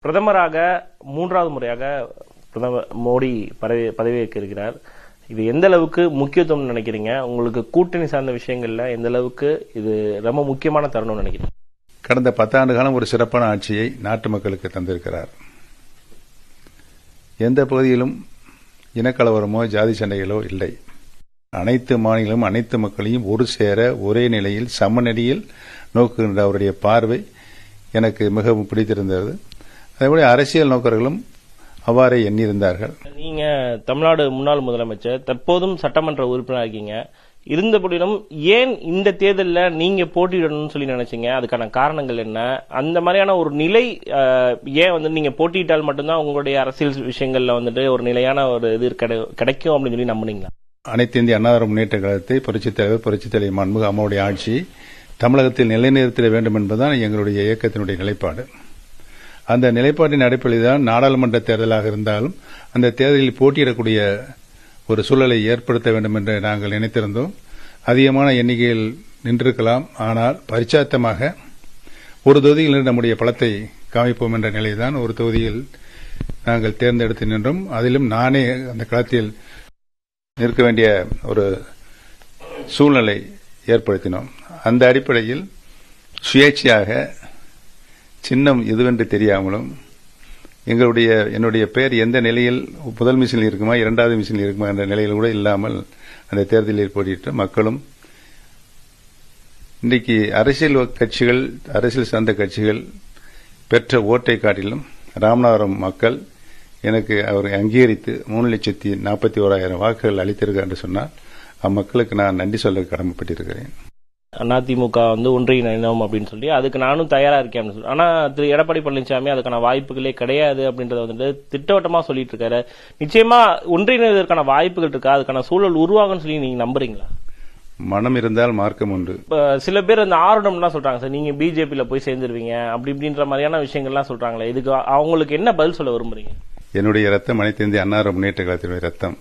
பிரதமராக மூன்றாவது முறையாக பிரதமர் மோடி பதவியேற்க இருக்கிறார். இது எந்த அளவுக்கு முக்கியத்துவம் நினைக்கிறீங்க? உங்களுக்கு கூட்டணி சார்ந்த விஷயங்கள்ல எந்த அளவுக்கு இது ரொம்ப முக்கியமான தருணம் நினைக்கிறீங்க? கடந்த 10 ஆண்டு காலம் ஒரு சிறப்பான ஆட்சியை நாட்டு மக்களுக்கு தந்திருக்கிறார். எந்த பகுதியிலும் இனக்கலவரமோ ஜாதி சண்டைகளோ இல்லை. அனைத்து மாநிலமும் அனைத்து மக்களையும் ஒரு சேர ஒரே நிலையில் சமநெறியில் நோக்குகின்ற அவருடைய பார்வை எனக்கு மிகவும் பிடித்திருந்தது. அதேபோல அரசியல் நோக்கர்களும் அவ்வாறே எண்ணியிருந்தார்கள். நீங்க தமிழ்நாடு முன்னாள் முதலமைச்சர், தற்போதும் சட்டமன்ற உறுப்பினர் இருக்கீங்க. இருந்தபடியும் ஏன் இந்த தேர்தலில் நீங்க போட்டியிடணும்னு சொல்லி நினைச்சீங்க? அதுக்கான காரணங்கள் என்ன? அந்த மாதிரியான ஒரு நிலை ஏன் நீங்க போட்டியிட்டால் மட்டும்தான் உங்களுடைய அரசியல் விஷயங்கள்ல ஒரு நிலையான ஒரு இது கிடைக்கும் அப்படின்னு சொல்லி நம்புனீங்களா? அனைத்து இந்திய அண்ணா திராவிட முன்னேற்ற கழகத்தை புரட்சித் தலைவர் மாண்புமிகு அம்மாவுடைய ஆட்சி தமிழகத்தில் நிலைநிறுத்திட வேண்டும் என்பதுதான் எங்களுடைய இயக்கத்தினுடைய நிலைப்பாடு. அந்த நிலைப்பாட்டின் அடிப்படையில் தான் நாடாளுமன்ற தேர்தலாக இருந்தாலும் அந்த தேர்தலில் போட்டியிடக்கூடிய ஒரு சூழலை ஏற்படுத்த வேண்டும் என்று நாங்கள் நினைத்திருந்தோம். அதிகமான எண்ணிக்கையில் நின்றிருக்கலாம். ஆனால் பரிச்சாத்தமாக ஒரு தொகுதியில் நம்முடைய பலத்தை காமிப்போம் என்ற நிலைதான் ஒரு தொகுதியில் நாங்கள் தேர்ந்தெடுத்து நின்றோம். அதிலும் நானே அந்த களத்தில் நிற்க வேண்டிய ஒரு சூழ்நிலை ஏற்படுத்தினோம். அந்த அடிப்படையில் சுயேட்சையாக சின்னம் எதுவென்று தெரியாமலும் என்னுடைய பெயர் எந்த நிலையில் முதல் மிஷினில் இருக்குமா இரண்டாவது மிஷினில் இருக்குமா என்ற நிலையில் கூட இல்லாமல் அந்த தேர்தலில் போட்டியிட்டு மக்களும் இன்றைக்கு அரசியல் சார்ந்த கட்சிகள் பெற்ற ஓட்டை காட்டிலும் ராமநாதபுரம் மக்கள் எனக்கு அவரை அங்கீகரித்து 3,41,000 வாக்குகள் அளித்திருக்கிறார் என்று சொன்னால் அம்மக்களுக்கு நான் நன்றி சொல்ல கடமைப்பட்டிருக்கிறேன். அதிமுக ஒன்றிணைந்தோம் அப்படின்னு சொல்லி அதுக்கு நானும் தயாரா இருக்கேன். ஆனா திரு எடப்பாடி பழனிசாமி அதுக்கான வாய்ப்புகளே கிடையாது அப்படின்றத திட்டவட்டமா சொல்லிட்டு இருக்காரு. நிச்சயமா ஒன்றிணைவதற்கான வாய்ப்புகள் இருக்கா? அதுக்கான சூழல் உருவாகும்னு சொல்லி நீங்க நம்புறீங்களா? மனம் இருந்தால் மார்க்கம் உண்டு. சில பேர் அந்த ஆர்வம்லாம் சொல்றாங்க சார், நீங்க பிஜேபியில போய் சேர்ந்துருவீங்க அப்படி இப்படின்ற மாதிரியான விஷயங்கள்லாம் சொல்றாங்களே, இதுக்கு அவங்களுக்கு என்ன பதில் சொல்ல விரும்புறீங்க? என்னுடைய ரத்தம் அனைத்து இந்திய அண்ணா திராவிட முன்னேற்ற கழகத்தினுடைய ரத்தம்.